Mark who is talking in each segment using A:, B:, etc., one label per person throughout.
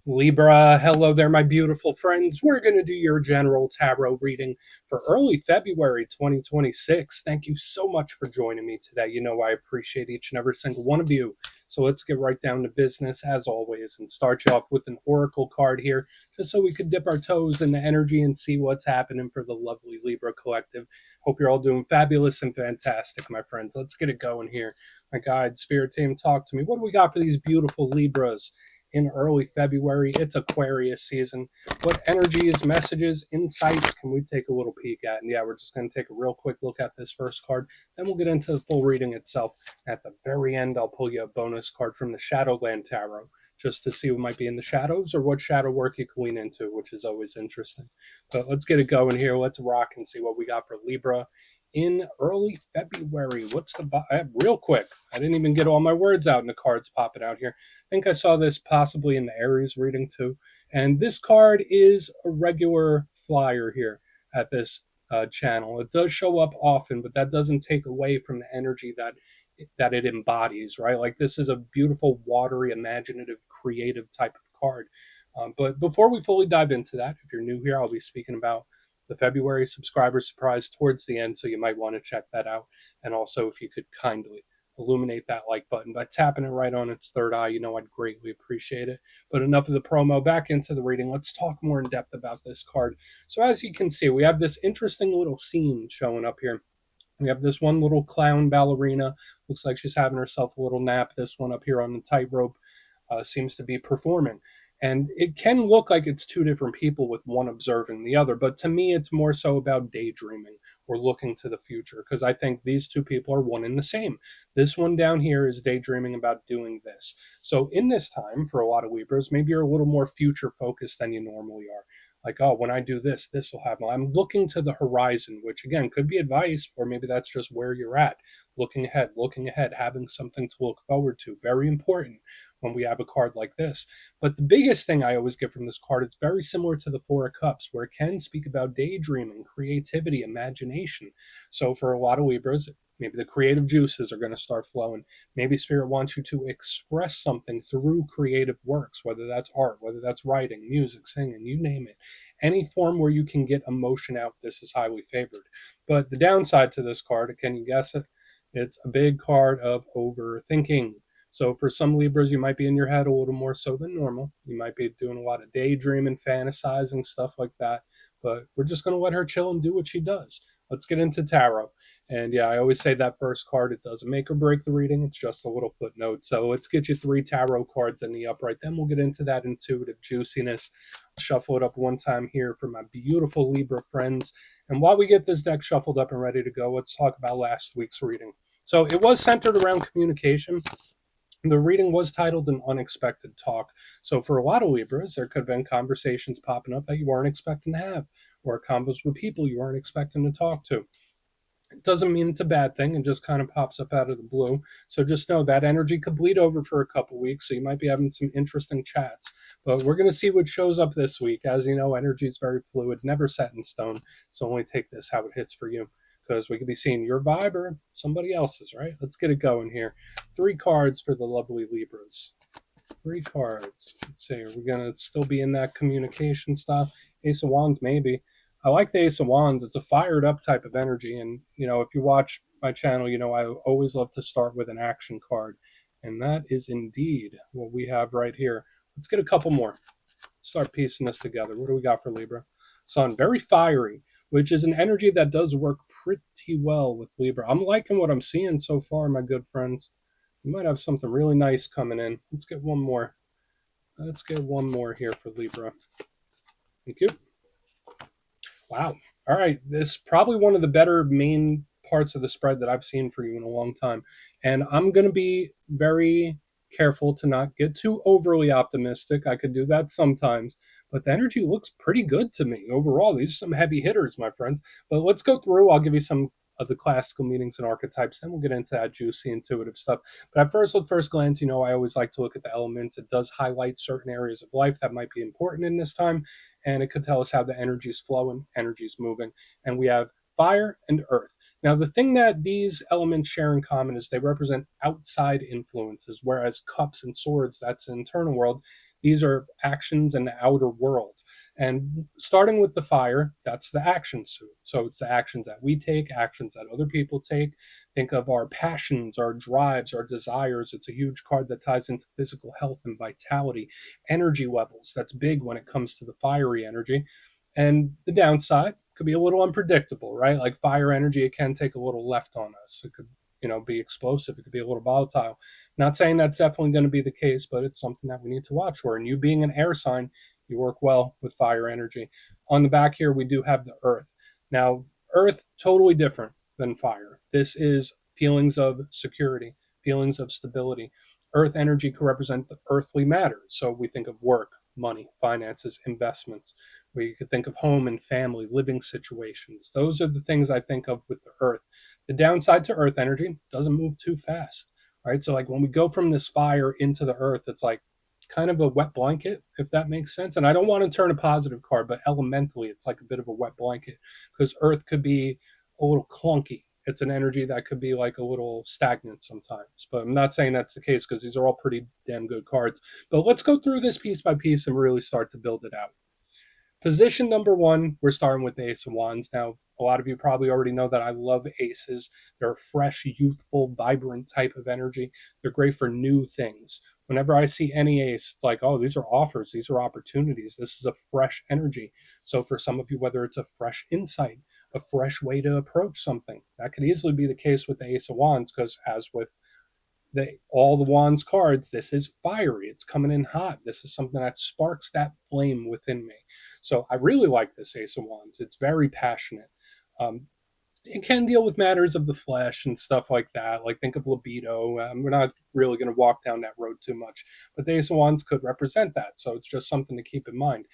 A: Libra, hello there, my beautiful friends. We're going to do your general tarot reading for early February 2026. Thank you so much for joining me today. You know, I appreciate each and every single one of you. So let's get right down to business, as always, and start you off with an oracle card here, just so we could dip our toes in the energy and see what's happening for the lovely Libra collective. Hope you're all doing fabulous and fantastic, my friends. Let's get it going here. My guide, spirit team, talk to me. What do we got for these beautiful Libras in early February? It's Aquarius season. What energies, messages, insights can we take a little peek at? And yeah, we're just going to take a real quick look at this first card. Then we'll get into the full reading itself. At the very end, I'll pull you a bonus card from the Shadowland Tarot, just to see what might be in the shadows or what shadow work you can lean into, which is always interesting. But let's get it going here. Let's rock and see what we got for Libra in early February. What's the real quick? I didn't even get all my words out and the cards popping out here. I think I saw this possibly in the Aries reading too. And this card is a regular flyer here at this channel. It does show up often, but that doesn't take away from the energy that it embodies, right? Like, this is a beautiful, watery, imaginative, creative type of card. But before we fully dive into that, if you're new here, I'll be speaking about the February subscriber surprise towards the end, so you might want to check that out. And also, if you could kindly illuminate that like button by tapping it right on its third eye, you know, I'd greatly appreciate it. But enough of the promo, back into the reading. Let's talk more in depth about this card. So as you can see, we have this interesting little scene showing up here. We have this one little clown ballerina. Looks like she's having herself a little nap. This one up here on the tightrope seems to be performing. And it can look like it's two different people with one observing the other, but to me, it's more so about daydreaming or looking to the future, because I think these two people are one and the same. This one down here is daydreaming about doing this. So in this time, for a lot of Libras, maybe you're a little more future focused than you normally are. Like, oh, when I do this, this will happen. I'm looking to the horizon, which again could be advice, or maybe that's just where you're at. Looking ahead, having something to look forward to. Very important when we have a card like this. But the biggest thing I always get from this card, it's very similar to the Four of Cups, where it can speak about daydreaming, creativity, imagination. So for a lot of Libras, maybe the creative juices are going to start flowing. Maybe Spirit wants you to express something through creative works, whether that's art, whether that's writing, music, singing, you name it. Any form where you can get emotion out, this is highly favored. But the downside to this card, can you guess it? It's a big card of overthinking. So for some Libras, you might be in your head a little more so than normal. You might be doing a lot of daydreaming, fantasizing, stuff like that. But we're just going to let her chill and do what she does. Let's get into tarot. And yeah, I always say that first card, it doesn't make or break the reading. It's just a little footnote. So let's get you 3 tarot cards in the upright. Then we'll get into that intuitive juiciness. Shuffle it up one time here for my beautiful Libra friends. And while we get this deck shuffled up and ready to go, let's talk about last week's reading. So it was centered around communication. The reading was titled An Unexpected Talk. So for a lot of Libras, there could have been conversations popping up that you weren't expecting to have, or combos with people you weren't expecting to talk to. It doesn't mean it's a bad thing. It just kind of pops up out of the blue. So just know that energy could bleed over for a couple weeks. So you might be having some interesting chats. But we're going to see what shows up this week. As you know, energy is very fluid, never set in stone. So only take this how it hits for you, because we could be seeing your vibe or somebody else's, right? Let's get it going here. 3 cards for the lovely Libras. 3 cards. Let's see. Are we going to still be in that communication stuff? Ace of Wands, maybe. I like the Ace of Wands. It's a fired up type of energy. And, you know, if you watch my channel, you know I always love to start with an action card. And that is indeed what we have right here. Let's get a couple more. Start piecing this together. What do we got for Libra? Sun, very fiery, which is an energy that does work pretty well with Libra. I'm liking what I'm seeing so far, my good friends. We might have something really nice coming in. Let's get one more. Let's get one more here for Libra. Thank you. Wow. All right. This is probably one of the better main parts of the spread that I've seen for you in a long time. And I'm going to be very careful to not get too overly optimistic. I could do that sometimes, but the energy looks pretty good to me overall. These are some heavy hitters, my friends. But let's go through. I'll give you some of the classical meanings and archetypes. Then we'll get into that juicy, intuitive stuff. But at first glance, you know, I always like to look at the elements. It does highlight certain areas of life that might be important in this time, and it could tell us how the energy is flowing, energy is moving. And we have fire and earth. Now, the thing that these elements share in common is they represent outside influences, whereas cups and swords, that's an internal world. These are actions in the outer world. And starting with the fire, that's the action suit. So it's the actions that we take, actions that other people take. Think of our passions, our drives, our desires. It's a huge card that ties into physical health and vitality, energy levels. That's big when it comes to the fiery energy. And the downside could be a little unpredictable, right? Like fire energy, it can take a little left on us. It could, be explosive. It could be a little volatile. Not saying that's definitely going to be the case, but it's something that we need to watch for. And you being an air sign, you work well with fire energy. On the back here, we do have the earth. Now, earth, totally different than fire. This is feelings of security, feelings of stability. Earth energy can represent the earthly matters. So we think of work, money, finances, investments. We could think of home and family, living situations. Those are the things I think of with the earth. The downside to earth energy doesn't move too fast, right? So like when we go from this fire into the earth, it's like kind of a wet blanket, if that makes sense. And I don't want to turn a positive card, but elementally, it's like a bit of a wet blanket because earth could be a little clunky. It's an energy that could be like a little stagnant sometimes. But I'm not saying that's the case because these are all pretty damn good cards. But let's go through this piece by piece and really start to build it out. Position number one, we're starting with the Ace of Wands. Now, a lot of you probably already know that I love aces. They're a fresh, youthful, vibrant type of energy. They're great for new things. Whenever I see any ace, it's like, oh, these are offers, these are opportunities. This is a fresh energy. So for some of you, whether it's a fresh insight, a fresh way to approach something, that could easily be the case with the Ace of Wands, because as with all the Wands cards, this is fiery. It's coming in hot. This is something that sparks that flame within me. So I really like this Ace of Wands. It's very passionate. Um, it can deal with matters of the flesh and stuff like that. Like think of libido. We're not really going to walk down that road too much, but the Ace of Wands could represent that. So it's just something to keep in mind.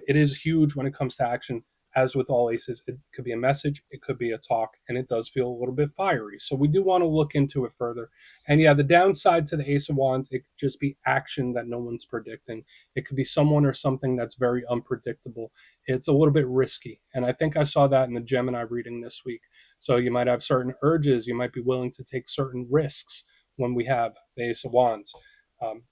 A: It is huge when it comes to action. As with all aces, it could be a message, it could be a talk, and it does feel a little bit fiery. So we do want to look into it further. And yeah, the downside to the Ace of Wands, it could just be action that no one's predicting. It could be someone or something that's very unpredictable. It's a little bit risky. And I think I saw that in the Gemini reading this week. So you might have certain urges, you might be willing to take certain risks when we have the Ace of Wands. Um,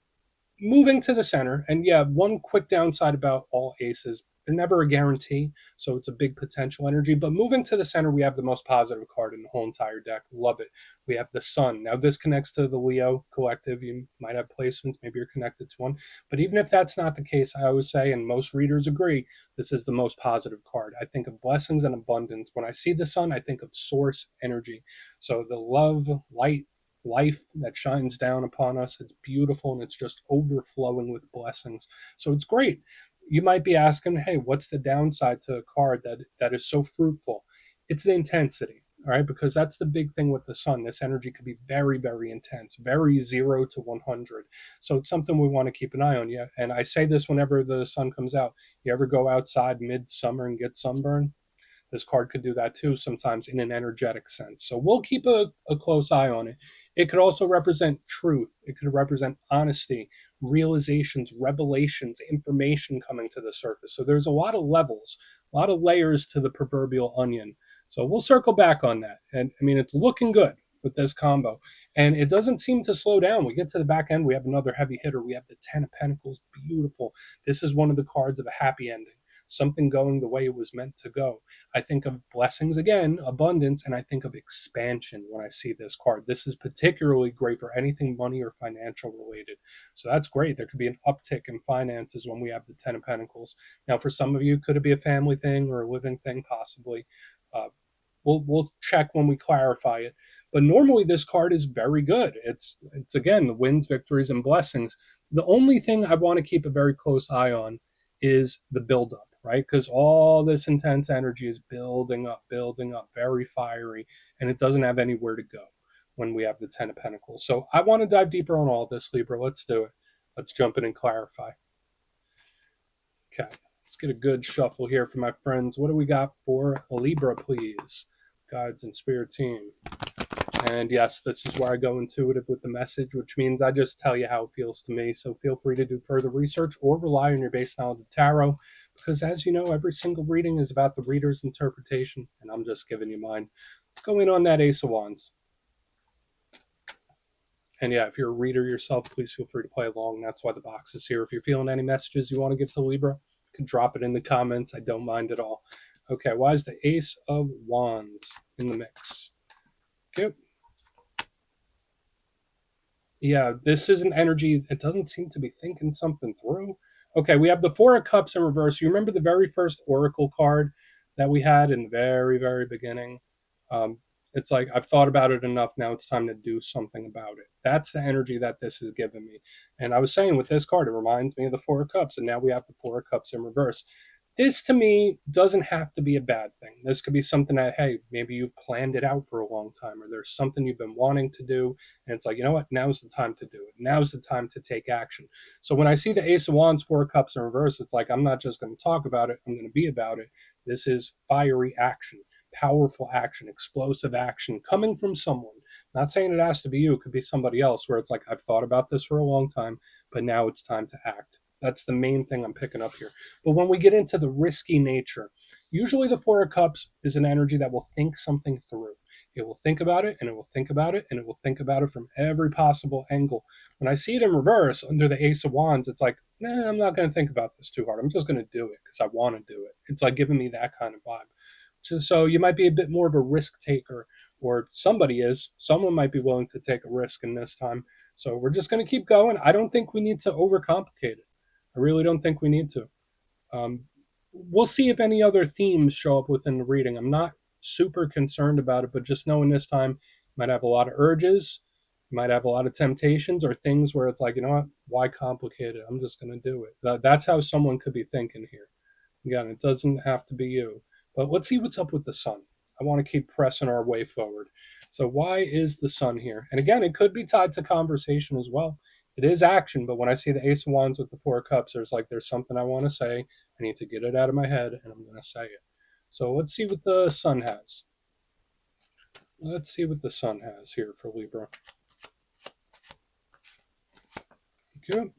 A: Moving to the center, and yeah, one quick downside about all aces, they're never a guarantee, so it's a big potential energy. But moving to the center, we have the most positive card in the whole entire deck. Love it. We have the sun. Now, this connects to the Leo collective. You might have placements, maybe you're connected to one. But even if that's not the case, I always say, and most readers agree, this is the most positive card. I think of blessings and abundance. When I see the sun, I think of source energy. So the love, light, life that shines down upon us. It's beautiful and it's just overflowing with blessings. So it's great. You might be asking, hey, what's the downside to a card that is so fruitful? It's the intensity, all right? Because that's the big thing with the sun. This energy could be very, very intense, very 0 to 100. So it's something we want to keep an eye on. Yeah. And I say this whenever the sun comes out. You ever go outside midsummer and get sunburn? This card could do that too, sometimes in an energetic sense. So we'll keep a close eye on it. It could also represent truth. It could represent honesty, realizations, revelations, information coming to the surface. So there's a lot of levels, a lot of layers to the proverbial onion. So we'll circle back on that. And I mean, it's looking good with this combo. And it doesn't seem to slow down. We get to the back end, we have another heavy hitter. We have the Ten of Pentacles. Beautiful. This is one of the cards of a happy ending, something going the way it was meant to go. I think of blessings again, abundance, and I think of expansion when I see this card. This is particularly great for anything money or financial related. So that's great. There could be an uptick in finances when we have the Ten of Pentacles. Now, for some of you, could it be a family thing or a living thing? Possibly. Uh, we'll check when we clarify it. But normally this card is very good. It's again the wins, victories, and blessings. The only thing I want to keep a very close eye on is the buildup, right? Because all this intense energy is building up, very fiery, and it doesn't have anywhere to go when we have the Ten of Pentacles. So I want to dive deeper on all this, Libra. Let's do it. Let's jump in and clarify. Okay, let's get a good shuffle here for my friends. What do we got for Libra, please? Guides and spirit team. And yes, this is where I go intuitive with the message, which means I just tell you how it feels to me. So feel free to do further research or rely on your base knowledge of tarot, because as you know, every single reading is about the reader's interpretation, and I'm just giving you mine. Let's go in on that Ace of Wands. And yeah, if you're a reader yourself, please feel free to play along. That's why the box is here. If you're feeling any messages you want to give to Libra, you can drop it in the comments. I don't mind at all. Okay, why is the Ace of Wands in the mix? Okay. Yeah, this is an energy that doesn't seem to be thinking something through. Okay, we have the Four of Cups in reverse. You remember the very first Oracle card that we had in the very, very beginning? Um, it's like, I've thought about it enough. Now it's time to do something about it. That's the energy that this is giving me. And I was saying with this card, it reminds me of the Four of Cups. And now we have the Four of Cups in reverse. This to me doesn't have to be a bad thing. This could be something that, hey, maybe you've planned it out for a long time, or there's something you've been wanting to do and it's like, you know what? Now's the time to do it. Now's the time to take action. So when I see the Ace of Wands, Four of Cups in reverse, it's like, I'm not just going to talk about it. I'm going to be about it. This is fiery action, powerful action, explosive action coming from someone. Not saying it has to be you. It could be somebody else where it's like, I've thought about this for a long time, but now it's time to act. That's the main thing I'm picking up here. But when we get into the risky nature, usually the Four of Cups is an energy that will think something through. It will think about it and it will think about it and it will think about it from every possible angle. When I see it in reverse under the Ace of Wands, it's like, nah, I'm not going to think about this too hard. I'm just going to do it because I want to do it. It's like giving me that kind of vibe. So you might be a bit more of a risk taker, or somebody is. Someone might be willing to take a risk in this time. So we're just going to keep going. I don't think we need to overcomplicate it. I really don't think we need to. Um, we'll see if any other themes show up within the reading. I'm not super concerned about it, but just knowing this time, you might have a lot of urges, you might have a lot of temptations, or things where it's like, you know what, why complicate it? I'm just going to do it. That's how someone could be thinking here. Again, it doesn't have to be you. But let's see what's up with the sun. I want to keep pressing our way forward. So, why is the sun here? And again, it could be tied to conversation as well. It is action, but when I see the Ace of Wands with the Four of Cups, there's something I want to say. I need to get it out of my head, and I'm going to say it. So, let's see what the sun has. Let's see what the sun has here for Libra. Good.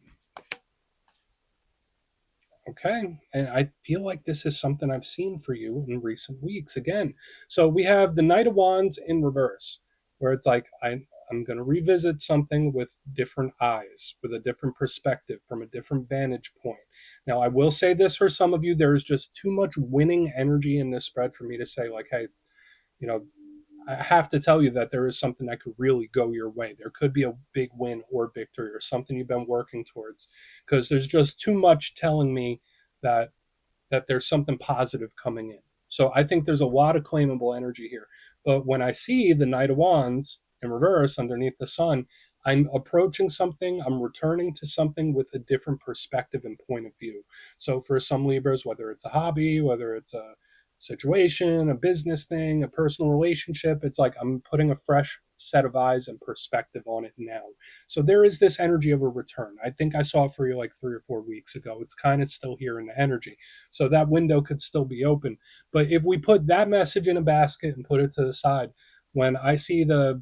A: Okay. And I feel like this is something I've seen for you in recent weeks again. So we have the Knight of Wands in reverse, where it's like, I'm going to revisit something with different eyes, with a different perspective, from a different vantage point. Now, I will say this for some of you, there's just too much winning energy in this spread for me to say, like, hey, you know, I have to tell you that there is something that could really go your way. There could be a big win or victory or something you've been working towards, because there's just too much telling me that there's something positive coming in. So I think there's a lot of claimable energy here. But when I see the Knight of Wands in reverse underneath the sun, I'm approaching something, I'm returning to something with a different perspective and point of view. So for some Libras, whether it's a hobby, whether it's a situation, a business thing, a personal relationship, it's like I'm putting a fresh set of eyes and perspective on it now. So there is this energy of a return. I think I saw it for you like 3 or 4 weeks ago. It's kind of still here in the energy. So that window could still be open. But if we put that message in a basket and put it to the side, when I see the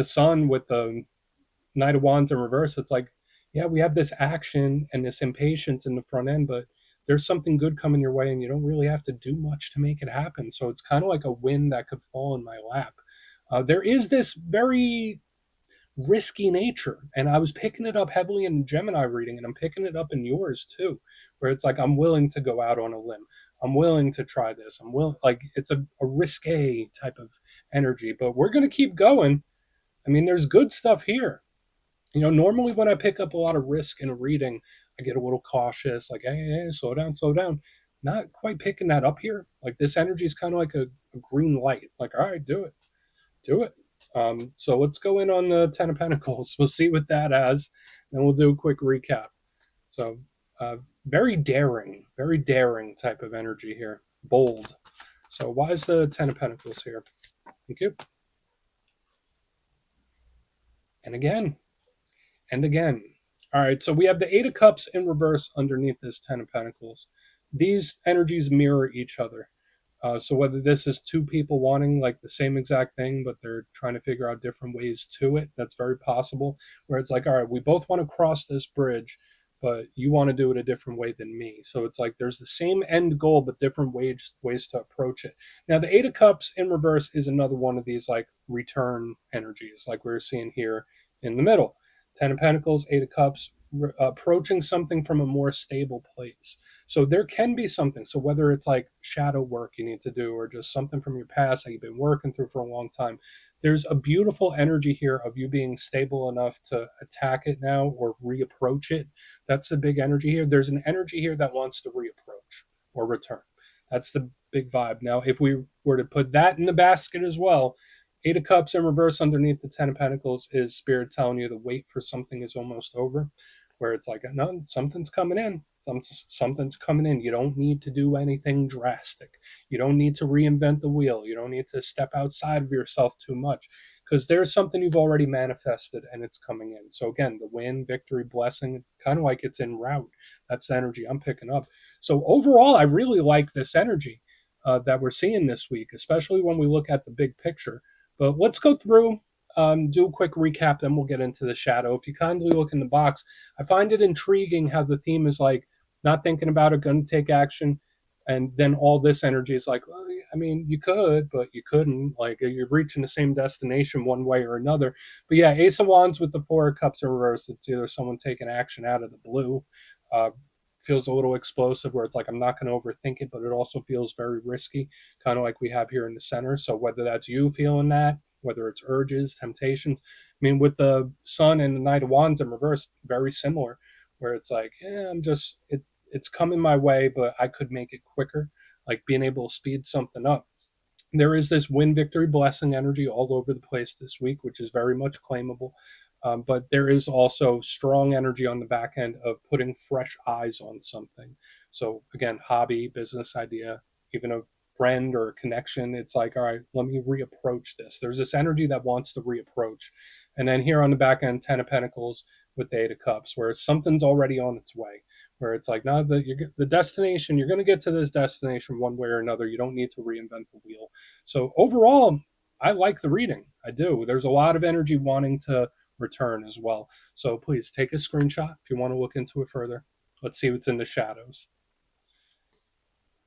A: sun with the Knight of Wands in reverse, it's like, yeah, we have this action and this impatience in the front end, but there's something good coming your way and you don't really have to do much to make it happen. So it's kind of like a win that could fall in my lap. There is this very risky nature, and I was picking it up heavily in Gemini reading, and I'm picking it up in yours too, where it's like I'm willing to go out on a limb. I'm willing to try this. I'm willing, like it's a risque type of energy, but we're going to keep going. I mean, there's good stuff here. Normally when I pick up a lot of risk in a reading, I get a little cautious, like, hey, slow down, slow down. Not quite picking that up here. Like this energy is kind of like a green light. Like, all right, do it, do it. So let's go in on the Ten of Pentacles. We'll see what that has, and we'll do a quick recap. So, very daring type of energy here. Bold. So why is the Ten of Pentacles here? Thank you. And again, and again. All right, so we have the Eight of Cups in reverse underneath this Ten of Pentacles. These energies mirror each other. So whether this is two people wanting like the same exact thing, but they're trying to figure out different ways to it, that's very possible. Where it's like, all right, we both want to cross this bridge, but you want to do it a different way than me. So it's like there's the same end goal, but different ways to approach it. Now, the Eight of Cups in reverse is another one of these like return energies, like we're seeing here in the middle. Ten of Pentacles, Eight of Cups, approaching something from a more stable place. So there can be something. So whether it's like shadow work you need to do or just something from your past that you've been working through for a long time, there's a beautiful energy here of you being stable enough to attack it now or reapproach it. That's the big energy here. There's an energy here that wants to reapproach or return. That's the big vibe. Now, if we were to put that in the basket as well, Eight of Cups in reverse underneath the Ten of Pentacles is Spirit telling you the wait for something is almost over, where it's like, no, something's coming in. Something's coming in. You don't need to do anything drastic. You don't need to reinvent the wheel. You don't need to step outside of yourself too much because there's something you've already manifested and it's coming in. So, again, the win, victory, blessing, kind of like it's en route. That's the energy I'm picking up. So, overall, I really like this energy that we're seeing this week, especially when we look at the big picture. But let's go through, do a quick recap, then we'll get into the shadow. If you kindly look in the box, I find it intriguing how the theme is like not thinking about it, going to take action. And then all this energy is like, well, I mean, you could, but you couldn't. Like you're reaching the same destination one way or another. But yeah, Ace of Wands with the Four of Cups in reverse. It's either someone taking action out of the blue. Uh, Feels a little explosive where it's like I'm not going to overthink it, but it also feels very risky, kind of like we have here in the center. So whether that's you feeling that, whether it's urges, temptations, I mean, with the Sun and the Knight of Wands in reverse, very similar, where it's like, yeah, it's coming my way, but I could make it quicker, like being able to speed something up. There is this win, victory, blessing energy all over the place this week, which is very much claimable. But there is also strong energy on the back end of putting fresh eyes on something. So, again, hobby, business idea, even a friend or a connection, it's like, all right, let me reapproach this. There's this energy that wants to reapproach. And then here on the back end, Ten of Pentacles with the Eight of Cups, where something's already on its way, where it's like, no, the destination, you're going to get to this destination one way or another. You don't need to reinvent the wheel. So overall, I like the reading. I do. There's a lot of energy wanting to return as well. So please take a screenshot if you want to look into it further. Let's see what's in the shadows.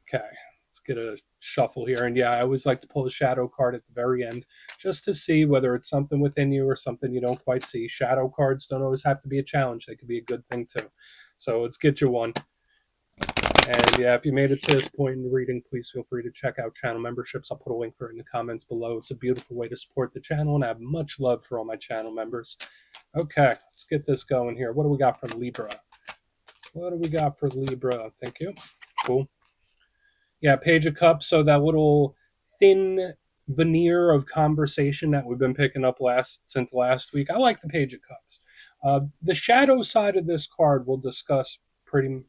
A: Okay, let's get a shuffle here. And yeah, I always like to pull a shadow card at the very end just to see whether it's something within you or something you don't quite see. Shadow cards don't always have to be a challenge, they could be a good thing too. So let's get you one. And yeah, if you made it to this point in the reading, please feel free to check out channel memberships. I'll put a link for it in the comments below. It's a beautiful way to support the channel, and I have much love for all my channel members. Okay, let's get this going here. What do we got from Libra? What do we got for Libra? Thank you. Cool. Yeah, Page of Cups. So that little thin veneer of conversation that we've been picking up since last week. I like the Page of Cups. The shadow side of this card we'll discuss pretty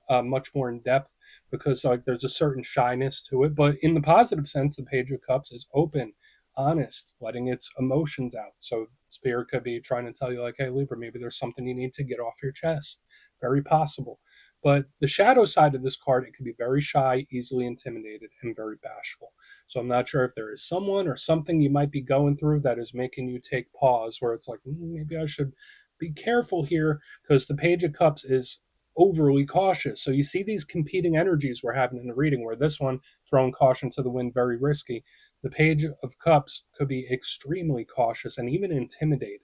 A: much more in depth because like there's a certain shyness to it. But in the positive sense, the Page of Cups is open, honest, letting its emotions out. So Spirit could be trying to tell you like, hey Libra, maybe there's something you need to get off your chest. Very possible. But the shadow side of this card, it can be very shy, easily intimidated, and very bashful. So I'm not sure if there is someone or something you might be going through that is making you take pause, where it's like, maybe I should be careful here, because the Page of Cups is overly cautious. So you see these competing energies we're having in the reading, where this one, throwing caution to the wind, very risky. The Page of Cups could be extremely cautious and even intimidated.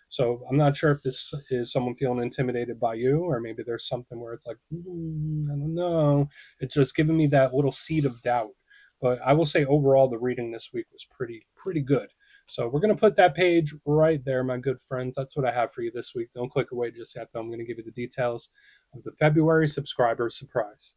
A: So I'm not sure if this is someone feeling intimidated by you, or maybe there's something where it's like, I don't know. It's just giving me that little seed of doubt. But I will say overall, the reading this week was pretty good. So we're going to put that page right there, my good friends. That's what I have for you this week. Don't click away just yet, though. I'm going to give you the details of the February subscriber surprise.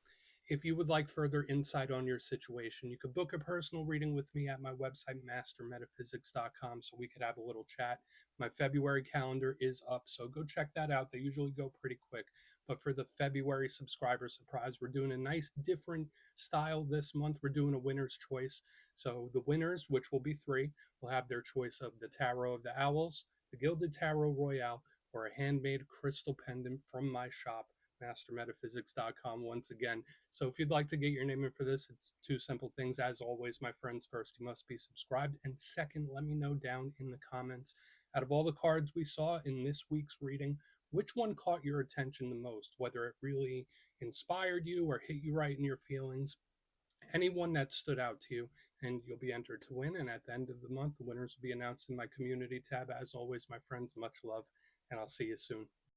A: If you would like further insight on your situation, you could book a personal reading with me at my website, mastermetaphysics.com, so we could have a little chat. My February calendar is up, so go check that out. They usually go pretty quick. But for the February subscriber surprise, we're doing a nice different style this month. We're doing a winner's choice. So the winners, which will be three, will have their choice of the Tarot of the Owls, the Gilded Tarot Royale, or a handmade crystal pendant from my shop, mastermetaphysics.com, once again. So if you'd like to get your name in for this, it's two simple things. As always, my friends, first, you must be subscribed. And second, let me know down in the comments, out of all the cards we saw in this week's reading, which one caught your attention the most, whether it really inspired you or hit you right in your feelings. anyone that stood out to you, and you'll be entered to win. And at the end of the month, the winners will be announced in my community tab. As always, my friends, much love, and I'll see you soon.